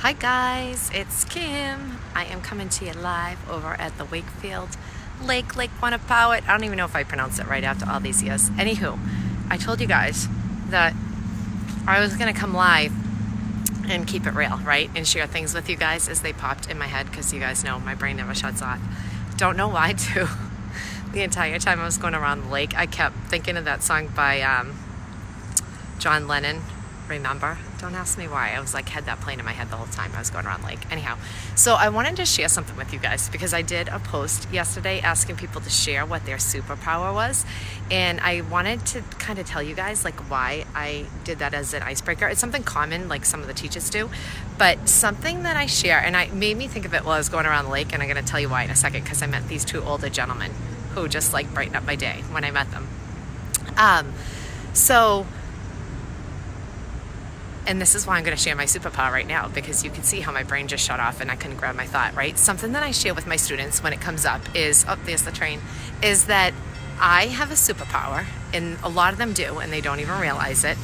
Hi guys, it's Kim. I am coming to you live over at the Wakefield Lake Quannapowitt. I don't even know if I pronounced it right after all these years. Anywho, I told you guys that I was going to come live and keep it real, right? And share things with you guys as they popped in my head because you guys know my brain never shuts off. Don't know why too. The entire time I was going around the lake, I kept thinking of that song by John Lennon, Remember? Don't ask me why. I was like, had that playing in my head the whole time I was going around the lake. Anyhow, so I wanted to share something with you guys because I did a post yesterday asking people to share what their superpower was. And I wanted to kind of tell you guys like why I did that as an icebreaker. It's something common, like some of the teachers do, but something that I share, and it made me think of it while I was going around the lake, and I'm going to tell you why in a second because I met these two older gentlemen who just like brightened up my day when I met them. And this is why I'm going to share my superpower right now, because you can see how my brain just shut off and I couldn't grab my thought, right? Something that I share with my students when it comes up is, oh, there's the train, is that I have a superpower, and a lot of them do, and they don't even realize it.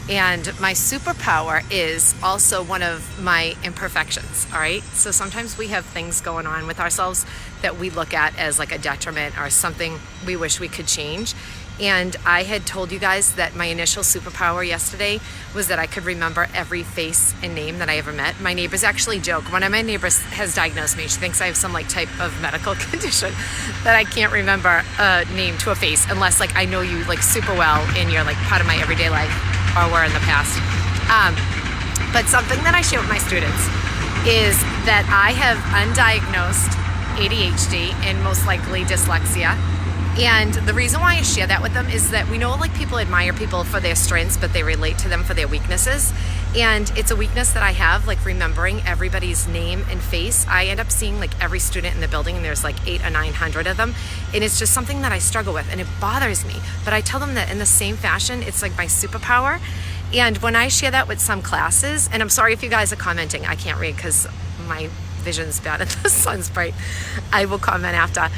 And my superpower is also one of my imperfections, all right? So sometimes we have things going on with ourselves that we look at as like a detriment or something we wish we could change. And I had told you guys that my initial superpower yesterday was that I could remember every face and name that I ever met. My neighbors actually joke. One of my neighbors has diagnosed me. She thinks I have some like type of medical condition that I can't remember a name to a face unless like I know you like super well and you're like part of my everyday life or were in the past. But something that I share with my students is that I have undiagnosed ADHD and most likely dyslexia. And the reason why I share that with them is that we know like people admire people for their strengths, but they relate to them for their weaknesses. And it's a weakness that I have, like remembering everybody's name and face. I end up seeing like every student in the building, and there's like 800 or 900 of them. And it's just something that I struggle with, and it bothers me. But I tell them that in the same fashion, it's like my superpower. And when I share that with some classes, and I'm sorry if you guys are commenting, I can't read because my vision's bad and the sun's bright. I will comment after.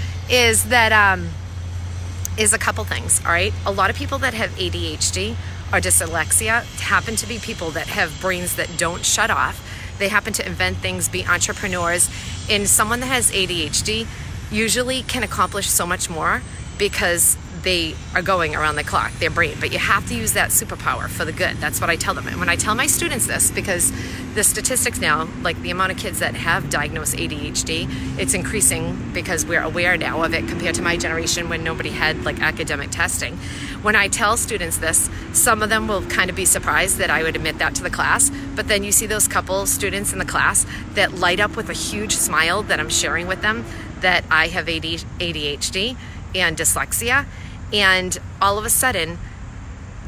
Is a couple things, all right? A lot of people that have ADHD or dyslexia happen to be people that have brains that don't shut off. They happen to invent things, be entrepreneurs. And someone that has ADHD usually can accomplish so much more because they are going around the clock, their brain. But you have to use that superpower for the good. That's what I tell them. And when I tell my students this, because the statistics now, like the amount of kids that have diagnosed ADHD, it's increasing because we're aware now of it compared to my generation when nobody had like academic testing. When I tell students this, some of them will kind of be surprised that I would admit that to the class. But then you see those couple students in the class that light up with a huge smile that I'm sharing with them that I have ADHD and dyslexia. And all of a sudden,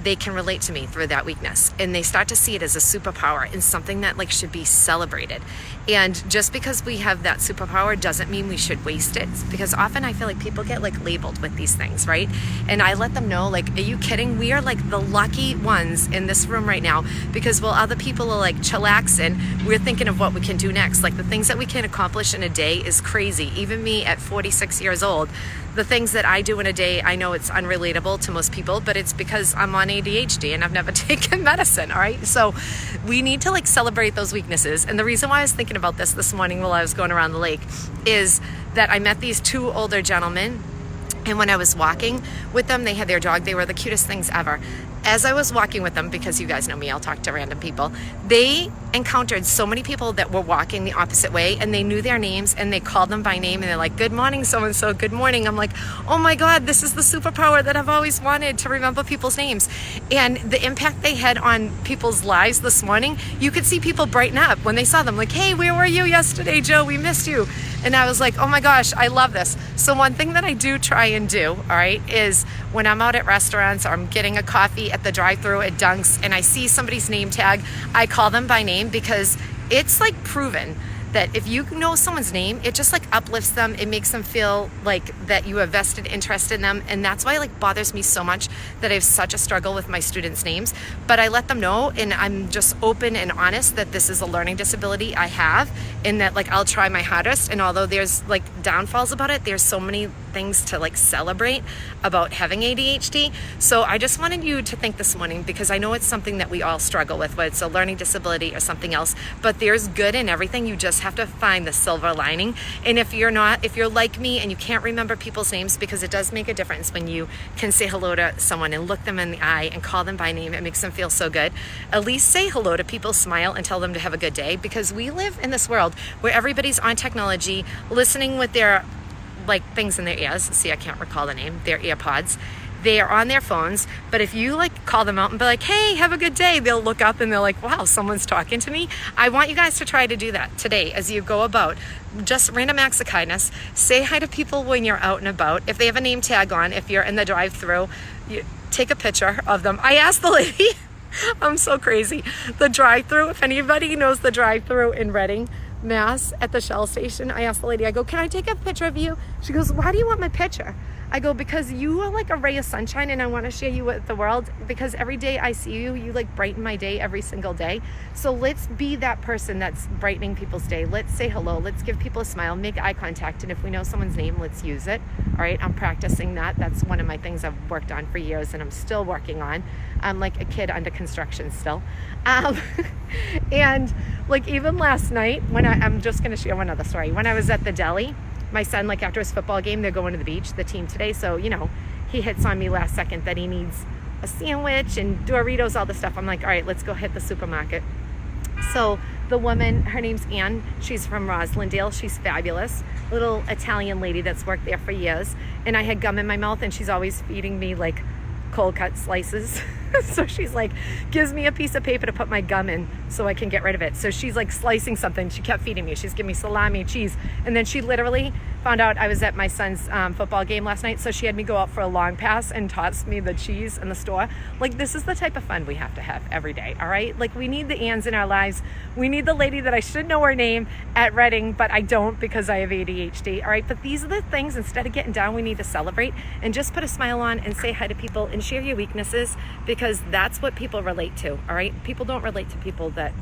they can relate to me through that weakness, and they start to see it as a superpower and something that like should be celebrated. And just because we have that superpower doesn't mean we should waste it, because often I feel like people get like labeled with these things, right? And I let them know, like, are you kidding? We are like the lucky ones in this room right now, because while other people are like chillaxing, we're thinking of what we can do next. Like the things that we can accomplish in a day is crazy. Even me at 46 years old, the things that I do in a day, I know it's unrelatable to most people, but it's because I'm on ADHD and I've never taken medicine, all right? So we need to like celebrate those weaknesses. And the reason why I was thinking about this morning while I was going around the lake is that I met these two older gentlemen, and when I was walking with them, they had their dog. They were the cutest things ever. As I was walking with them, because you guys know me, I'll talk to random people, they encountered so many people that were walking the opposite way, and they knew their names, and they called them by name, and they're like, good morning, so-and-so, good morning. I'm like, oh my God, this is the superpower that I've always wanted, to remember people's names. And the impact they had on people's lives this morning, you could see people brighten up when they saw them, like, hey, where were you yesterday, Joe? We missed you. And I was like, oh my gosh, I love this. So one thing that I do try and do, all right, is when I'm out at restaurants or I'm getting a coffee at the drive-thru at Dunk's and I see somebody's name tag, I call them by name, because it's like proven that if you know someone's name, it just like uplifts them. It makes them feel like that you have vested interest in them. And that's why it like bothers me so much that I have such a struggle with my students' names. But I let them know, and I'm just open and honest that this is a learning disability I have, and that like I'll try my hardest. And although there's like downfalls about it, there's so many things to like celebrate about having ADHD. So I just wanted you to think this morning, because I know it's something that we all struggle with, whether it's a learning disability or something else, but there's good in everything. You just have to find the silver lining. And if you're like me and you can't remember people's names, because it does make a difference when you can say hello to someone and look them in the eye and call them by name, it makes them feel so good. At least say hello to people, smile, and tell them to have a good day, because we live in this world where everybody's on technology, listening with their like things in their ears. See, I can't recall the name, their earpods. They are on their phones, but if you like call them out and be like, hey, have a good day, they'll look up and they're like, wow, someone's talking to me. I want you guys to try to do that today as you go about. Just random acts of kindness. Say hi to people when you're out and about. If they have a name tag on, if you're in the drive-thru, you take a picture of them. I asked the lady, I'm so crazy, the drive-thru, if anybody knows the drive-thru in Reading, Mass, at the Shell station, I asked the lady, I go, can I take a picture of you? She goes, why do you want my picture? I go, because you are like a ray of sunshine, and I want to share you with the world, because every day I see you, you like brighten my day every single day. So let's be that person that's brightening people's day. Let's say hello. Let's give people a smile, make eye contact. And if we know someone's name, let's use it. All right. I'm practicing that. That's one of my things I've worked on for years, and I'm still working on. I'm like a kid under construction still. And like even last night when I'm just going to share one other story. When I was at the deli, my son, like after his football game, they're going to the beach, the team today. So, you know, he hits on me last second that he needs a sandwich and Doritos, all the stuff. I'm like, all right, let's go hit the supermarket. So the woman, her name's Ann. She's from Roslindale. She's fabulous. Little Italian lady that's worked there for years. And I had gum in my mouth, and she's always feeding me like cold cut slices. So she's like, gives me a piece of paper to put my gum in so I can get rid of it. So she's like slicing something. She kept feeding me. She's giving me salami, cheese. And then she literally found out I was at my son's football game last night. So she had me go out for a long pass and tossed me the cheese in the store. Like, this is the type of fun we have to have every day. All right. Like, we need the Anns in our lives. We need the lady that I should know her name at Reading, but I don't because I have ADHD. All right. But these are the things, instead of getting down, we need to celebrate and just put a smile on and say hi to people and share your weaknesses, because that's what people relate to. All right. People don't relate to people that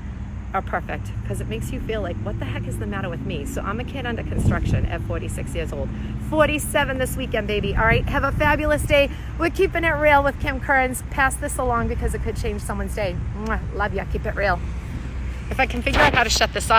are perfect, because it makes you feel like, what the heck is the matter with me? So I'm a kid under construction at 46 years old. 47 this weekend, baby. All right. Have a fabulous day. We're keeping it real with Kim Kearns. Pass this along because it could change someone's day. Mwah. Love ya. Keep it real. If I can figure out how to shut this off.